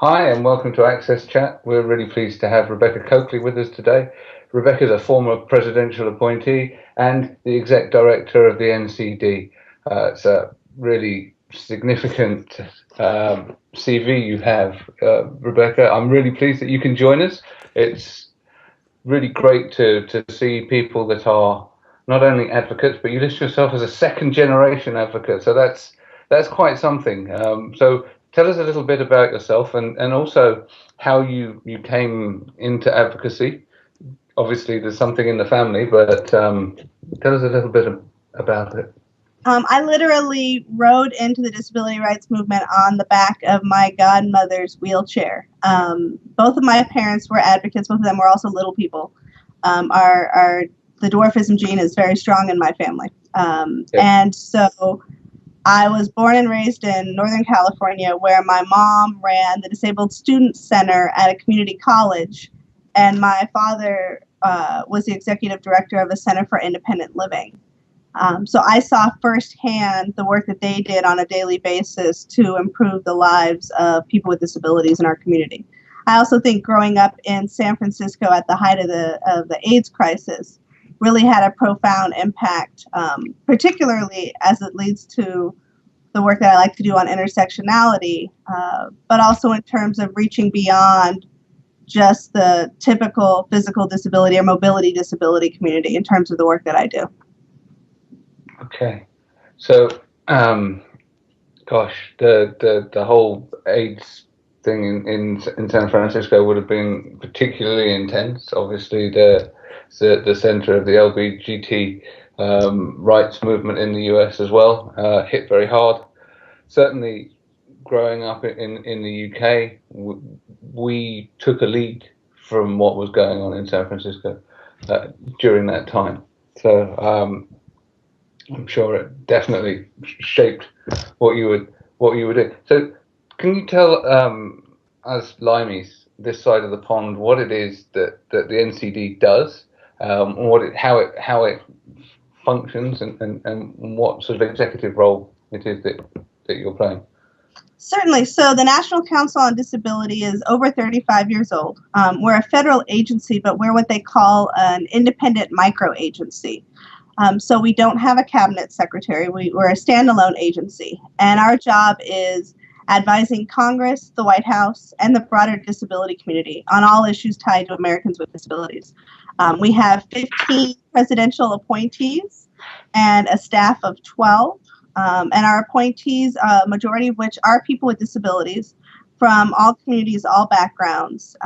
Hi, and welcome to Access Chat. We're really pleased to have Rebecca Cokley with us today. Rebecca is a former presidential appointee and the exec director of the NCD. It's a really significant CV you have, Rebecca. I'm really pleased that you can join us. It's really great to see people that are not only advocates, but you list yourself as a second generation advocate. So that's quite something. So tell us a little bit about yourself and also how you came into advocacy. Obviously, there's something in the family, but tell us a little bit about it. I literally rode into the disability rights movement on the back of my godmother's wheelchair. Both of my parents were advocates. Both of them were also little people. The dwarfism gene is very strong in my family. And so I was born and raised in Northern California, where my mom ran the Disabled Student Center at a community college, and my father was the executive director of a Center for Independent Living. So I saw firsthand the work that they did on a daily basis to improve the lives of people with disabilities in our community. I also think growing up in San Francisco at the height of the AIDS crisis really had a profound impact, particularly as it leads to the work that I like to do on intersectionality, but also in terms of reaching beyond just the typical physical disability or mobility disability community in terms of the work that I do. Okay, so gosh, the whole AIDS thing in San Francisco would have been particularly intense. Obviously, the center of the LGBT rights movement in the US as well, hit very hard. Certainly, growing up in the UK, we took a lead from what was going on in San Francisco during that time. So I'm sure it definitely shaped what you would do. So, can you tell us Limeys, this side of the pond, what it is that the NCD does, how it functions, and what sort of executive role it is that you're playing? Certainly. So the National Council on Disability is over 35 years old. We're a federal agency, but we're what they call an independent micro-agency. So we don't have a cabinet secretary. We're a standalone agency. And our job is advising Congress, the White House, and the broader disability community on all issues tied to Americans with disabilities. We have 15 presidential appointees and a staff of 12. And our appointees, majority of which are people with disabilities from all communities, all backgrounds,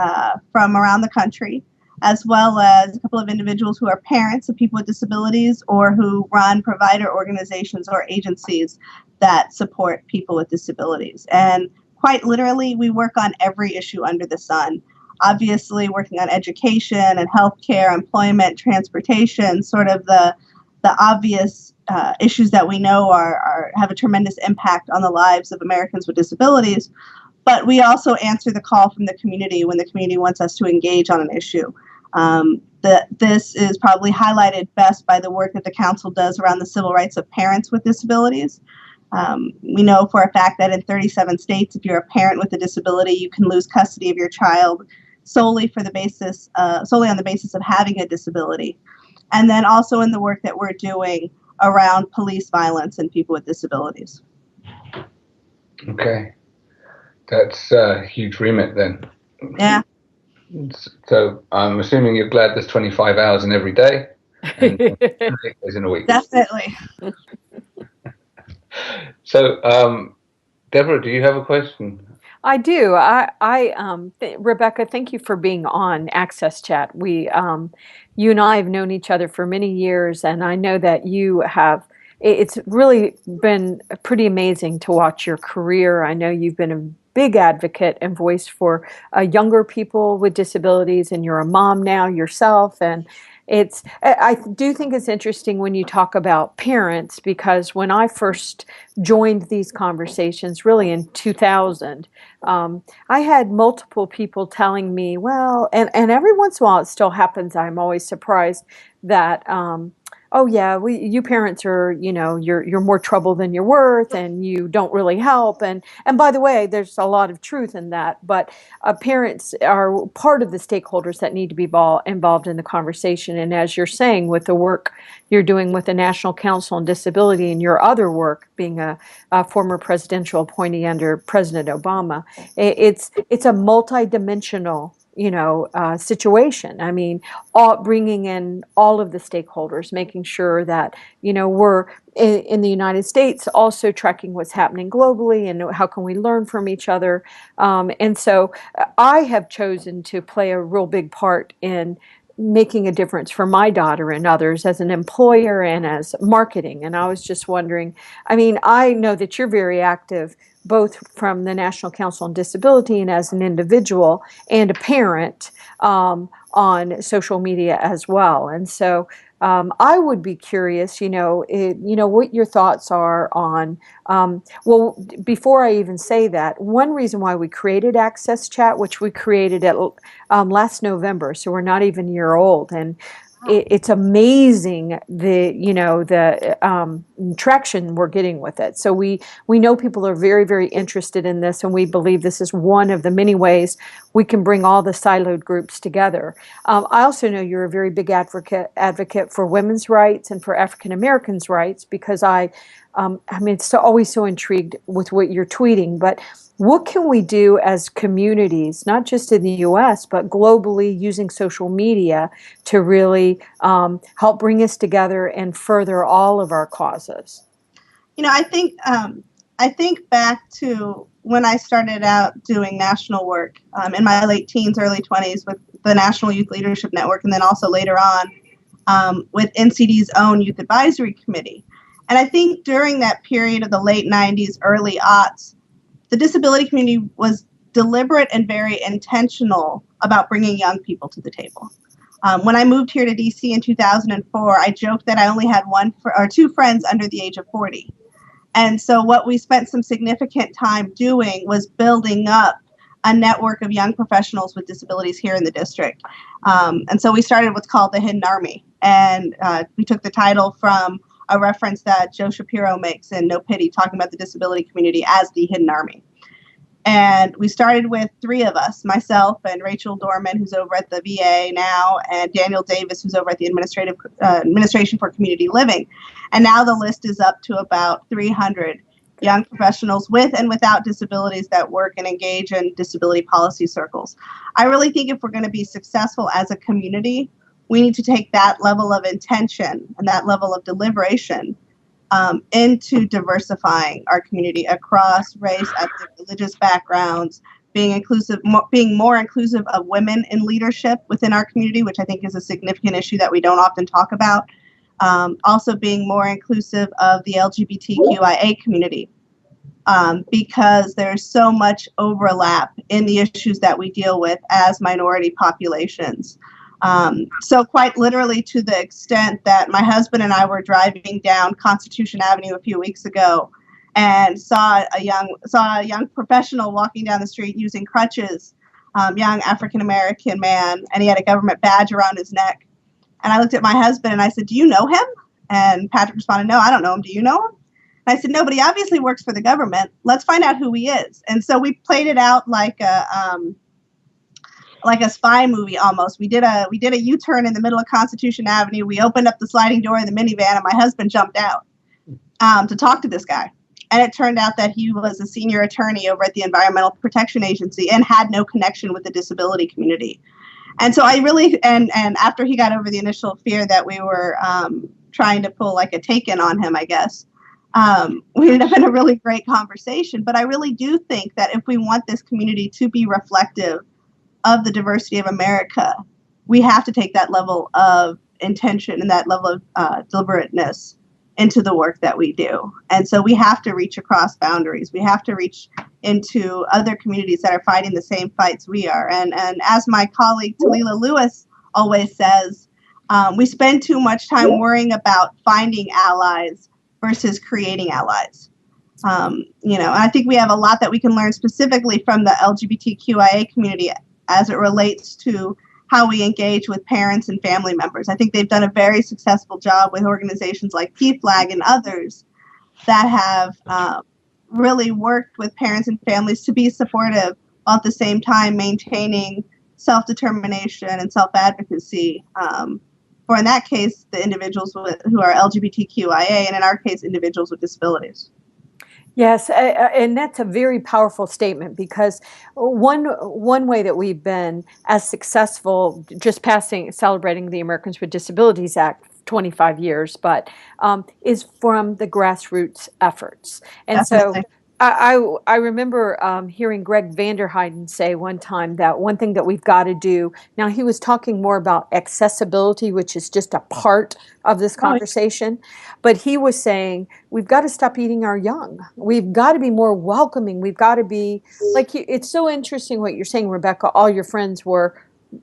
from around the country, as well as a couple of individuals who are parents of people with disabilities or who run provider organizations or agencies that support people with disabilities. And quite literally, we work on every issue under the sun. Obviously, working on education and healthcare, employment, transportation, sort of the obvious issues that we know have a tremendous impact on the lives of Americans with disabilities. But we also answer the call from the community when the community wants us to engage on an issue. This is probably highlighted best by the work that the council does around the civil rights of parents with disabilities. We know for a fact that in 37 states, if you're a parent with a disability, you can lose custody of your child solely on the basis of having a disability. And then also in the work that we're doing around police violence and people with disabilities. Okay, that's a huge remit then. Yeah. So I'm assuming you're glad there's 25 hours in every day and 8 days in a week. Definitely. So, Deborah, do you have a question? I do. Rebecca, thank you for being on Access Chat. You and I have known each other for many years, and I know that you have. It's really been pretty amazing to watch your career. I know you've been a big advocate and voice for younger people with disabilities, and you're a mom now yourself. And I do think it's interesting when you talk about parents, because when I first joined these conversations, really in 2000, I had multiple people telling me, well, and every once in a while it still happens. I'm always surprised that oh yeah, you parents are, you're more trouble than you're worth, and you don't really help. And by the way, there's a lot of truth in that. But parents are part of the stakeholders that need to be involved in the conversation. And as you're saying, with the work you're doing with the National Council on Disability and your other work, being a former presidential appointee under President Obama, it's a multidimensional situation. I mean, bringing in all of the stakeholders, making sure that we're in the United States also tracking what's happening globally and how can we learn from each other. And so I have chosen to play a real big part in making a difference for my daughter and others as an employer and as marketing. And I was just wondering, I mean, I know that you're very active both from the National Council on Disability and as an individual and a parent on social media as well. And so I would be curious, what your thoughts are on, well, before I even say that, one reason why we created Access Chat, which we created at last November, so we're not even a year old, and it's amazing the traction we're getting with it. So we know people are very, very interested in this, and we believe this is one of the many ways we can bring all the siloed groups together. I also know you're a very big advocate for women's rights and for African Americans' rights, because I mean, it's always so intrigued with what you're tweeting. But what can we do as communities, not just in the U.S., but globally, using social media to really help bring us together and further all of our causes? I think back to when I started out doing national work in my late teens, early 20s with the National Youth Leadership Network, and then also later on with NCD's own Youth Advisory Committee. And I think during that period of the late 90s, early aughts, the disability community was deliberate and very intentional about bringing young people to the table. When I moved here to DC in 2004, I joked that I only had two friends under the age of 40. And so what we spent some significant time doing was building up a network of young professionals with disabilities here in the district. And so we started what's called the Hidden Army. And we took the title from a reference that Joe Shapiro makes in No Pity, talking about the disability community as the Hidden Army. And we started with three of us, myself and Rachel Dorman, who's over at the VA now, and Daniel Davis, who's over at the Administration for Community Living. And now the list is up to about 300 young professionals with and without disabilities that work and engage in disability policy circles. I really think if we're going to be successful as a community, we need to take that level of intention and that level of deliberation into diversifying our community across race, ethnic, religious backgrounds, being more inclusive of women in leadership within our community, which I think is a significant issue that we don't often talk about. Also being more inclusive of the LGBTQIA community, because there's so much overlap in the issues that we deal with as minority populations. So quite literally, to the extent that my husband and I were driving down Constitution Avenue a few weeks ago and saw a young professional walking down the street using crutches, young African-American man, and he had a government badge around his neck. And I looked at my husband and I said, "Do you know him?" And Patrick responded, "No, I don't know him. Do you know him?" And I said, "No, but he obviously works for the government. Let's find out who he is." And so we played it out like a spy movie almost. We did a U-turn in the middle of Constitution Avenue. We opened up the sliding door of the minivan, and my husband jumped out to talk to this guy. And it turned out that he was a senior attorney over at the Environmental Protection Agency and had no connection with the disability community. And so I really, and after he got over the initial fear that we were trying to pull like a take-in on him, I guess, we ended up in a really great conversation. But I really do think that if we want this community to be reflective of the diversity of America, we have to take that level of intention and that level of deliberateness into the work that we do. And so we have to reach across boundaries. We have to reach into other communities that are fighting the same fights we are. And as my colleague Talila Lewis always says, we spend too much time worrying about finding allies versus creating allies. And I think we have a lot that we can learn specifically from the LGBTQIA community as it relates to how we engage with parents and family members. I think they've done a very successful job with organizations like PFLAG and others that have really worked with parents and families to be supportive while at the same time maintaining self-determination and self-advocacy for, in that case, the individuals who are LGBTQIA, and in our case, individuals with disabilities. Yes, and that's a very powerful statement, because one way that we've been as successful, just celebrating the Americans with Disabilities Act 25 years, but is from the grassroots efforts. And Definitely. so I remember hearing Greg Vanderheiden say one time that one thing that we've got to do, now he was talking more about accessibility, which is just a part of this conversation, but he was saying we've got to stop eating our young. We've got to be more welcoming. We've got to be, like, it's so interesting what you're saying, Rebecca. All your friends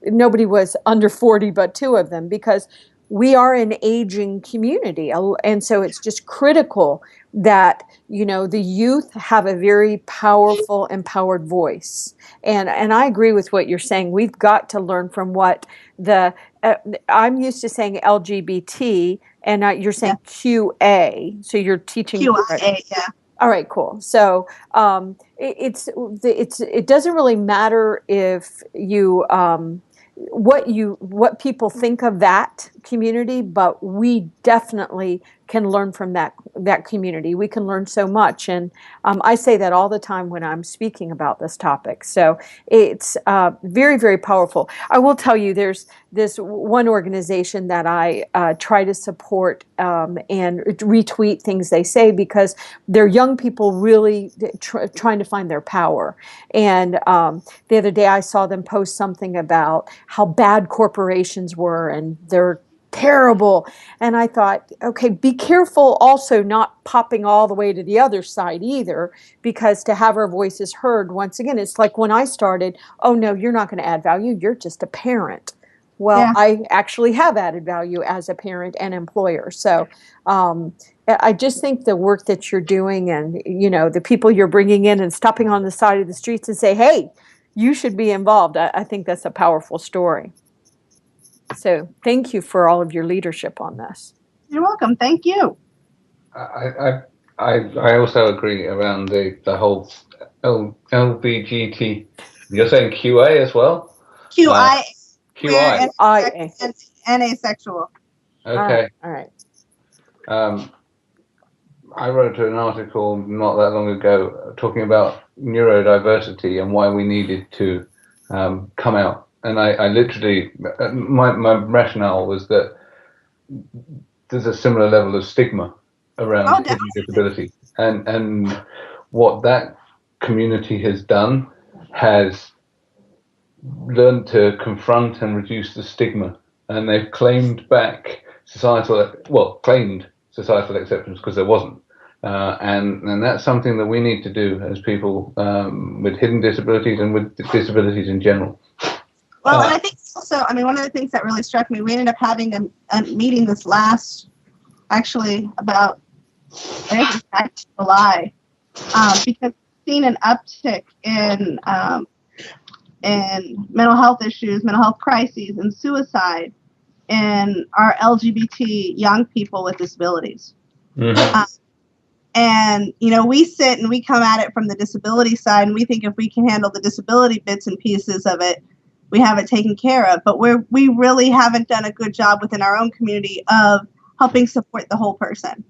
nobody was under 40 but two of them, because we are an aging community. And so it's just critical that, the youth have a very powerful, empowered voice. And I agree with what you're saying. We've got to learn from what I'm used to saying LGBT, and you're saying QA. So you're teaching QIA, yeah. All right, cool. So it doesn't really matter if you what people think of that community, but we definitely can learn from that community. We can learn so much, and I say that all the time when I'm speaking about this topic. So it's very, very powerful. I will tell you, there's this one organization that I try to support and retweet things they say, because they're young people really trying to find their power. And the other day I saw them post something about how bad corporations were and they're terrible. And I thought, okay, be careful also not popping all the way to the other side either, because to have our voices heard, once again, it's like when I started, oh no, you're not going to add value. You're just a parent. Well, I actually have added value as a parent and employer. So I just think the work that you're doing, and, the people you're bringing in and stopping on the side of the streets and say, hey, you should be involved. I think that's a powerful story. So thank you for all of your leadership on this. You're welcome. Thank you. I also agree around the whole LBGT. You're saying QA as well? QI. QI. And asexual. Okay. All right. I wrote an article not that long ago talking about neurodiversity and why we needed to come out. And I literally, my rationale was that there's a similar level of stigma around hidden disability. And what that community has done has learned to confront and reduce the stigma. And they've claimed societal acceptance, because there wasn't. And that's something that we need to do as people with hidden disabilities and with disabilities in general. Well, and I think also, one of the things that really struck me, we ended up having a meeting this about July, because we've seen an uptick in mental health issues, mental health crises, and suicide in our LGBT young people with disabilities. Mm-hmm. And, we sit and we come at it from the disability side, and we think if we can handle the disability bits and pieces of it, we have it taken care of. But we really haven't done a good job within our own community of helping support the whole person.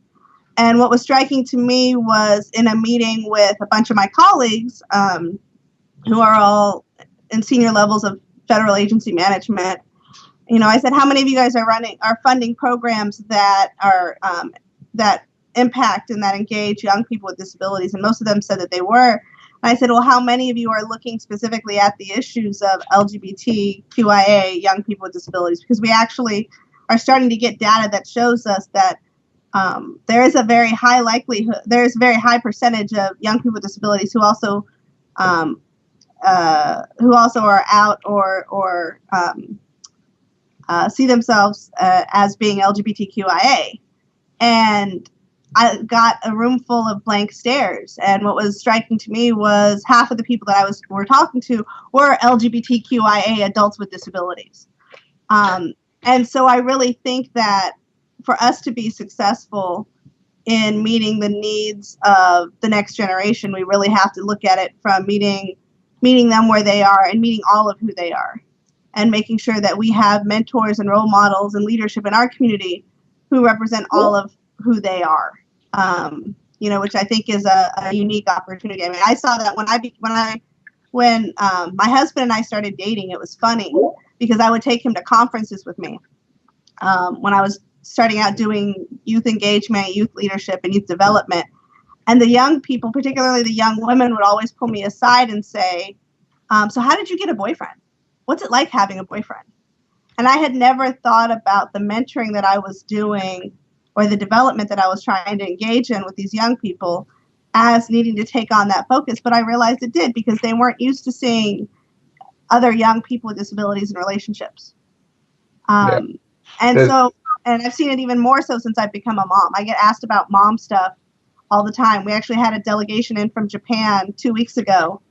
And what was striking to me was in a meeting with a bunch of my colleagues who are all in senior levels of federal agency management, I said, how many of you guys are funding programs that are that impact and that engage young people with disabilities? And most of them said that they were. And I said, well, how many of you are looking specifically at the issues of LGBTQIA young people with disabilities? Because we actually are starting to get data that shows us that there is a very high likelihood, there's a very high percentage of young people with disabilities who also are out or see themselves as being LGBTQIA. And I got a room full of blank stares, and what was striking to me was half of the people that were talking to were LGBTQIA adults with disabilities. And so I really think that for us to be successful in meeting the needs of the next generation, we really have to look at it from meeting them where they are and meeting all of who they are, and making sure that we have mentors and role models and leadership in our community who represent all of who they are. Which I think is a unique opportunity. I mean, I saw that when my husband and I started dating. It was funny because I would take him to conferences with me when I was starting out doing youth engagement, youth leadership, and youth development. And the young people, particularly the young women, would always pull me aside and say, so how did you get a boyfriend? What's it like having a boyfriend? And I had never thought about the mentoring that I was doing or the development that I was trying to engage in with these young people as needing to take on that focus. But I realized it did, because they weren't used to seeing other young people with disabilities in relationships. And I've seen it even more so since I've become a mom. I get asked about mom stuff all the time. We actually had a delegation in from Japan 2 weeks ago.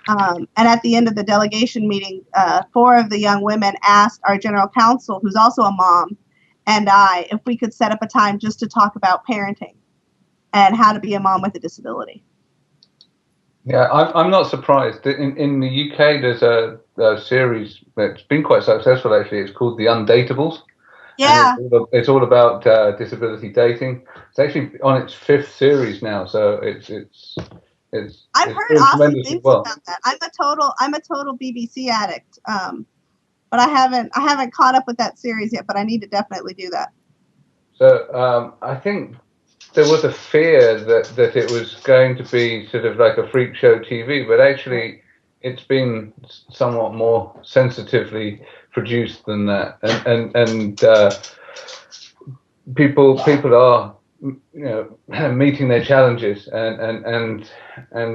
And at the end of the delegation meeting, 4 of the young women asked our general counsel, who's also a mom, and I, if we could set up a time just to talk about parenting and how to be a mom with a disability. Yeah, I'm not surprised. In the UK, there's a series that's been quite successful, actually. It's called The Undateables. Yeah. And it's all about disability dating. It's actually on its 5th series now, so it's I've heard awesome things about that. I'm a total BBC addict. But I haven't caught up with that series yet, but I need to definitely do that. So I think there was a fear that it was going to be sort of like a freak show TV, but actually it's been somewhat more sensitively produced than that, and people are meeting their challenges, and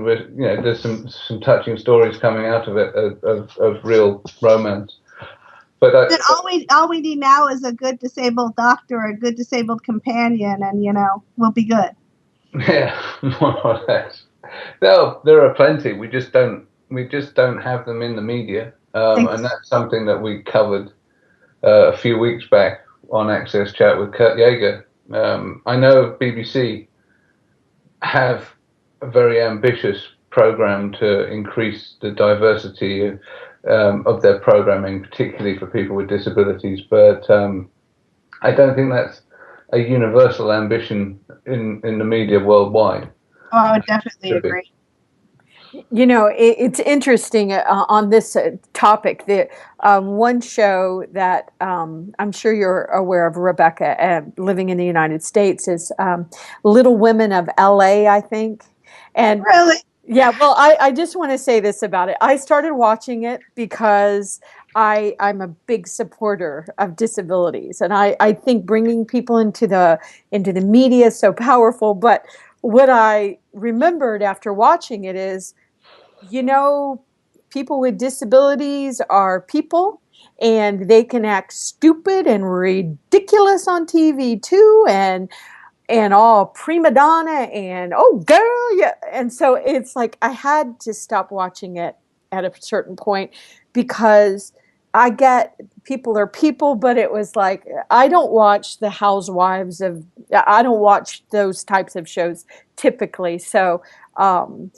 with, there's some touching stories coming out of it of real romance. But then all we need now is a good disabled doctor or a good disabled companion, and we'll be good. Yeah, more or less. There are plenty. We just don't have them in the media, and that's something that we covered a few weeks back on Access Chat with Kurt Yeager. I know BBC have a very ambitious program to increase the diversity of their programming, particularly for people with disabilities, but I don't think that's a universal ambition in the media worldwide. Oh, I would definitely agree. It's interesting on this topic. The one show that I'm sure you're aware of, Rebecca, living in the United States, is Little Women of LA, I think. And really? Yeah, well, I just want to say this about it. I started watching it because I'm a big supporter of disabilities, and I think bringing people into the media is so powerful. But what I remembered after watching it is, people with disabilities are people, and they can act stupid and ridiculous on TV too, and all prima donna and oh girl, yeah. And so it's like I had to stop watching it at a certain point, because I get people are people, but it was like I don't watch the Housewives of, I don't watch those types of shows typically. So I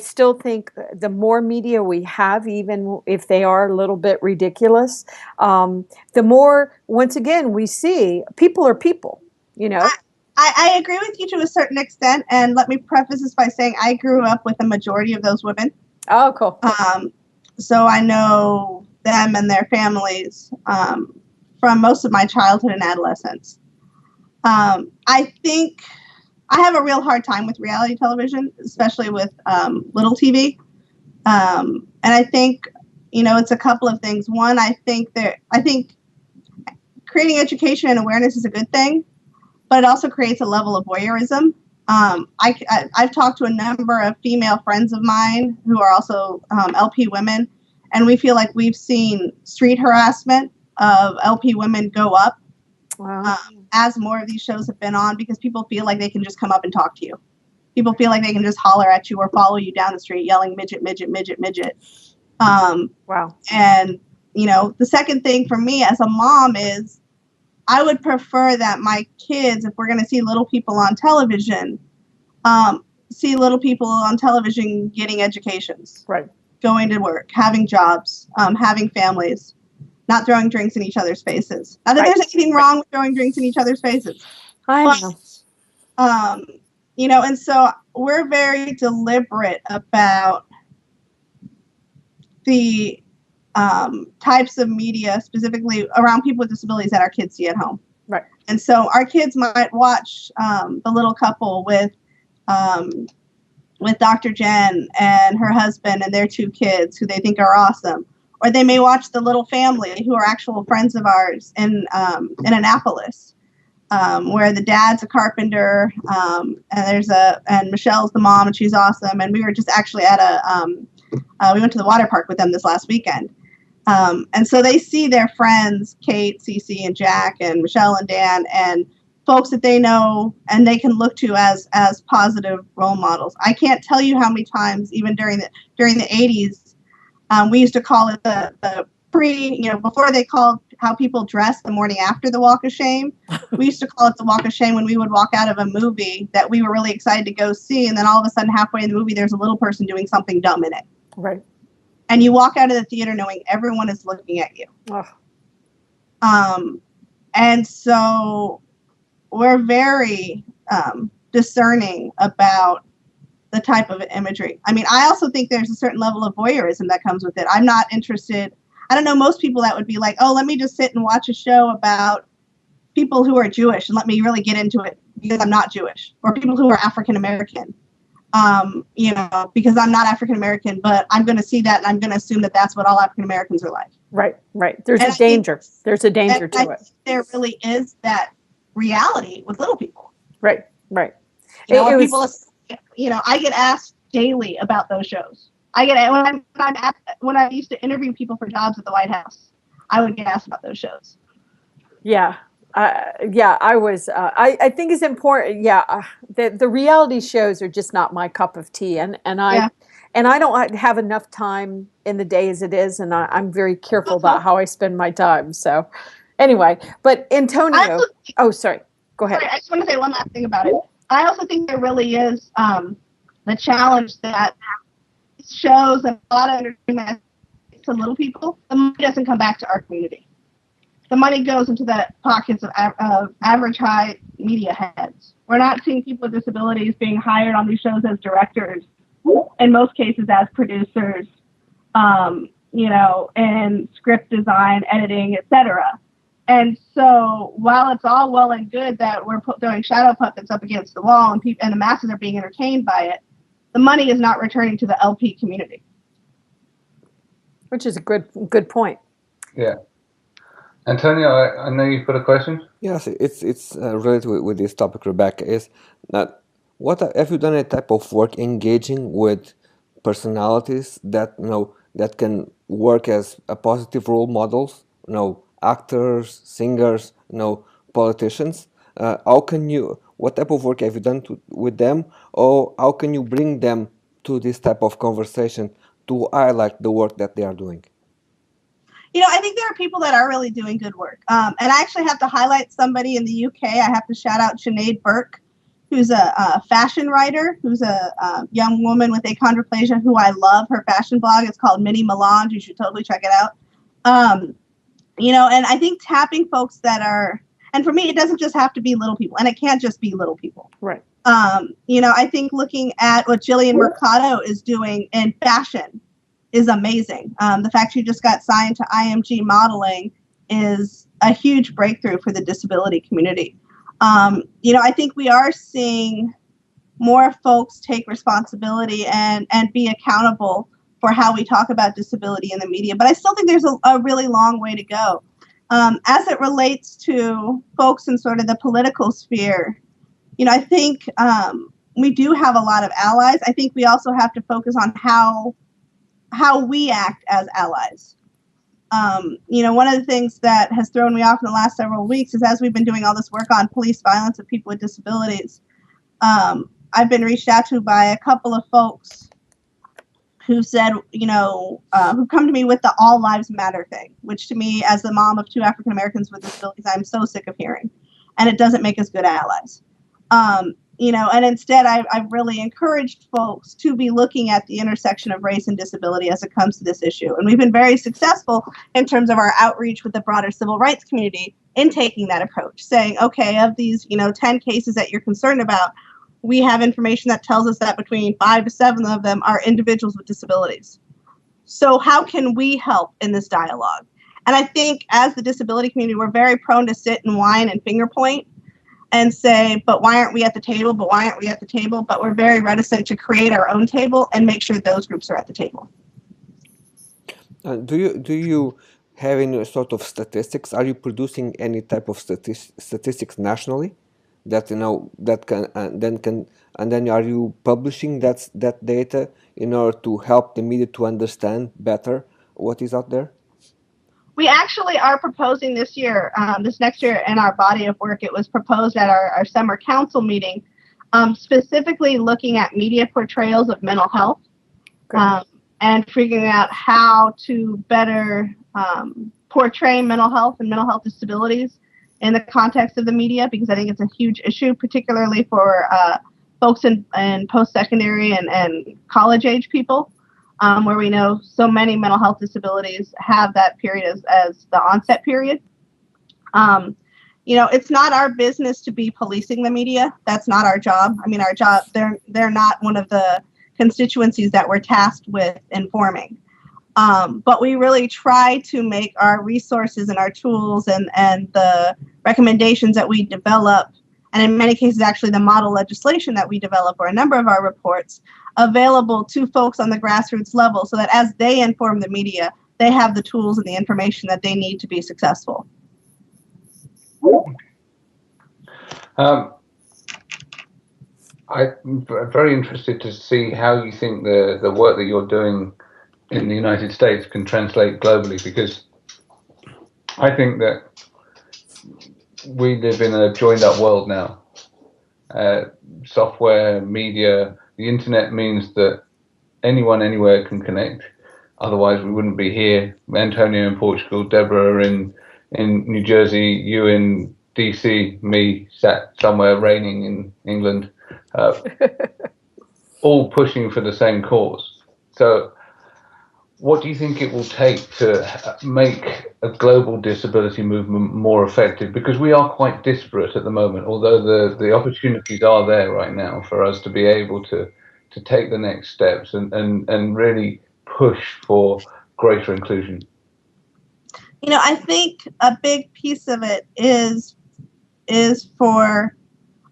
still think the more media we have, even if they are a little bit ridiculous, the more, once again, we see people are people. I agree with you to a certain extent, and let me preface this by saying I grew up with a majority of those women. Oh, cool. So I know them and their families from most of my childhood and adolescence. I think I have a real hard time with reality television, especially with little TV. And I think, it's a couple of things. One, I think creating education and awareness is a good thing, but it also creates a level of voyeurism. I've talked to a number of female friends of mine who are also LP women, and we feel like we've seen street harassment of LP women go up. Wow. as more of these shows have been on, because people feel like they can just come up and talk to you. People feel like they can just holler at you or follow you down the street yelling midget, midget, midget, midget. Wow. And, you know, the second thing for me as a mom is I would prefer that my kids, if we're going to see little people on television, see little people on television getting educations, Right, going to work, having jobs, having families, not throwing drinks in each other's faces. Not that Right. there's anything wrong with throwing drinks in each other's faces. I But, know. you know, and so we're very deliberate about the types of media, specifically around people with disabilities, that our kids see at home. Right. And so our kids might watch The Little Couple with Dr. Jen and her husband and their 2 kids who they think are awesome. Or they may watch The Little Family, who are actual friends of ours in Annapolis, where the dad's a carpenter, and Michelle's the mom, and she's awesome. And we were just actually at we went to the water park with them this last weekend. And so they see their friends, Kate, Cece, and Jack, and Michelle and Dan, and folks that they know and they can look to as positive role models. I can't tell you how many times, even during the 80s, we used to call it the before they called how people dress the morning after the walk of shame. We used to call it the walk of shame when we would walk out of a movie that we were really excited to go see, and then all of a sudden halfway in the movie there's a little person doing something dumb in it. Right. And you walk out of the theater knowing everyone is looking at you. Oh. And so we're very discerning about the type of imagery. I mean, I also think there's a certain level of voyeurism that comes with it. I'm not interested. I don't know most people that would be like, oh, let me just sit and watch a show about people who are Jewish and let me really get into it because I'm not Jewish, or people who are African American. You know, because I'm not African American, but I'm going to see that and I'm going to assume that that's what all African Americans are like. Right, right. There's a danger. There's a danger to it. There really is that reality with little people. Right, right. You know, people, you know, I get asked daily about those shows. I get when I used to interview people for jobs at the White House, I would get asked about those shows. Yeah. I was. I think it's important. Yeah, the reality shows are just not my cup of tea, and I don't have enough time in the day as it is, and I'm very careful about how I spend my time. So, anyway, but Antonio. Sorry. Go ahead. Sorry, I just want to say one last thing about it. I also think there really is the challenge that shows and a lot of entertainment to little people. The money doesn't come back to our community. The money goes into the pockets of average high media heads. We're not seeing people with disabilities being hired on these shows as directors, in most cases as producers, you know, and script design, editing, etc. And so while it's all well and good that we're throwing shadow puppets up against the wall and the masses are being entertained by it, the money is not returning to the LP community. Which is a good point. Yeah. Antonio, I know you've got a question. Yes, it's related with this topic, Rebecca. Is that what have you done a type of work engaging with personalities that that can work as a positive role models? Actors, singers, politicians. What type of work have you done with them, or how can you bring them to this type of conversation to highlight the work that they are doing? You know, I think there are people that are really doing good work. And I actually have to highlight somebody in the UK. I have to shout out Sinead Burke, who's a fashion writer, who's a young woman with achondroplasia who I love. Her fashion blog is called Mini Melange. You should totally check it out. You know, and I think tapping folks that are, and for me, it doesn't just have to be little people, and it can't just be little people. Right. You know, I think looking at what Jillian Mercado is doing in fashion is amazing. The fact she just got signed to IMG modeling is a huge breakthrough for the disability community. You know, I think we are seeing more folks take responsibility and be accountable for how we talk about disability in the media. But I still think there's a really long way to go. As it relates to folks in sort of the political sphere, you know, I think we do have a lot of allies. I think we also have to focus on how we act as allies. One of the things that has thrown me off in the last several weeks is as we've been doing all this work on police violence of people with disabilities, I've been reached out to by a couple of folks who said, who come to me with the All Lives Matter thing, which to me, as the mom of 2 African Americans with disabilities, I'm so sick of hearing. And it doesn't make us good allies. And instead, I've really encouraged folks to be looking at the intersection of race and disability as it comes to this issue. And we've been very successful in terms of our outreach with the broader civil rights community in taking that approach, saying, okay, of these, 10 cases that you're concerned about, we have information that tells us that between 5 to 7 of them are individuals with disabilities. So how can we help in this dialogue? And I think as the disability community, we're very prone to sit and whine and finger point and say, but why aren't we at the table? But why aren't we at the table? But we're very reticent to create our own table and make sure those groups are at the table. Do you have any sort of statistics? Are you producing any type of statistics nationally that then are you publishing that data in order to help the media to understand better what is out there? We actually are proposing this next year in our body of work. It was proposed at our summer council meeting, specifically looking at media portrayals of mental health and figuring out how to better portray mental health and mental health disabilities in the context of the media, because I think it's a huge issue, particularly for folks in post-secondary and college-age people, where we know so many mental health disabilities have that period as the onset period. It's not our business to be policing the media. That's not our job. I mean, our job, they're not one of the constituencies that we're tasked with informing. But we really try to make our resources and our tools and the recommendations that we develop, and in many cases actually the model legislation that we develop or a number of our reports, available to folks on the grassroots level so that as they inform the media, they have the tools and the information that they need to be successful. I'm very interested to see how you think the work that you're doing in the United States can translate globally, because I think that we live in a joined up world now. Software, media, the internet means that anyone anywhere can connect. Otherwise we wouldn't be here. Antonio in Portugal, Deborah in New Jersey, you in DC, me sat somewhere raining in England, all pushing for the same cause. So what do you think it will take to make a global disability movement more effective? Because we are quite disparate at the moment, although the opportunities are there right now for us to be able to take the next steps and really push for greater inclusion. I think a big piece of it is for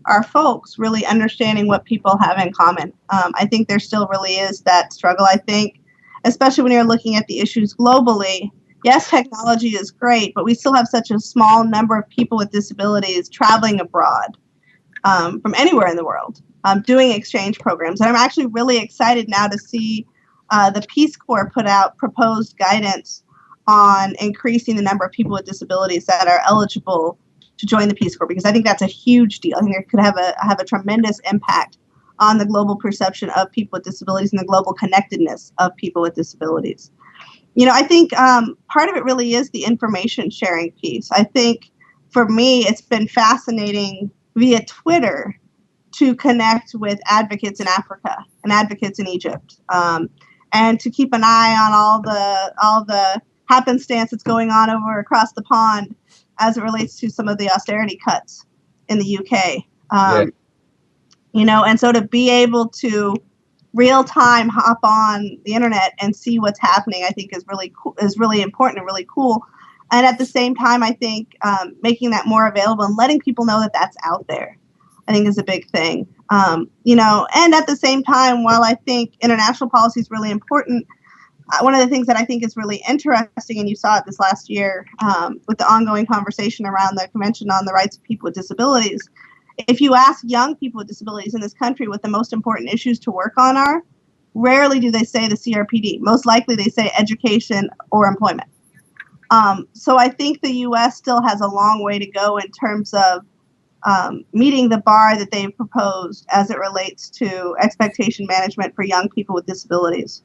our folks really understanding what people have in common. I think there still really is that struggle. I think, especially when you're looking at the issues globally, yes, technology is great, but we still have such a small number of people with disabilities traveling abroad from anywhere in the world, doing exchange programs. And I'm actually really excited now to see the Peace Corps put out proposed guidance on increasing the number of people with disabilities that are eligible to join the Peace Corps, because I think that's a huge deal. I think it could have a tremendous impact on the global perception of people with disabilities and the global connectedness of people with disabilities. I think part of it really is the information sharing piece. I think for me, it's been fascinating via Twitter to connect with advocates in Africa and advocates in Egypt, and to keep an eye on all the happenstance that's going on over across the pond as it relates to some of the austerity cuts in the UK. And so to be able to real time hop on the internet and see what's happening, I think is really cool, is really important and really cool. And at the same time, I think making that more available and letting people know that that's out there, I think is a big thing. And at the same time, while I think international policy is really important, one of the things that I think is really interesting, and you saw it this last year with the ongoing conversation around the Convention on the Rights of People with Disabilities, if you ask young people with disabilities in this country what the most important issues to work on are, rarely do they say the CRPD. Most likely they say education or employment. So I think the U.S. still has a long way to go in terms of meeting the bar that they've proposed as it relates to expectation management for young people with disabilities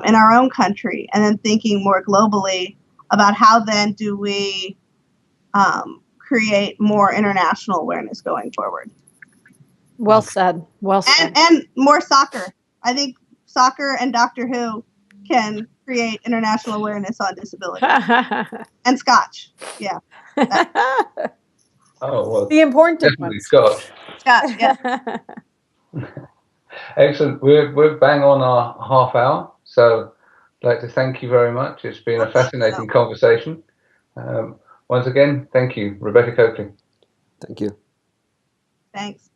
in our own country, and then thinking more globally about how then do we create more international awareness going forward. Well said. Well said. And more soccer. I think soccer and Doctor Who can create international awareness on disability. And Scotch. Yeah. Oh, well, The important definitely ones. Scotch. Scotch, yeah. Excellent. We're bang on our half hour, so I'd like to thank you very much. It's been a fascinating conversation. Once again, thank you, Rebecca Cokley. Thank you. Thanks.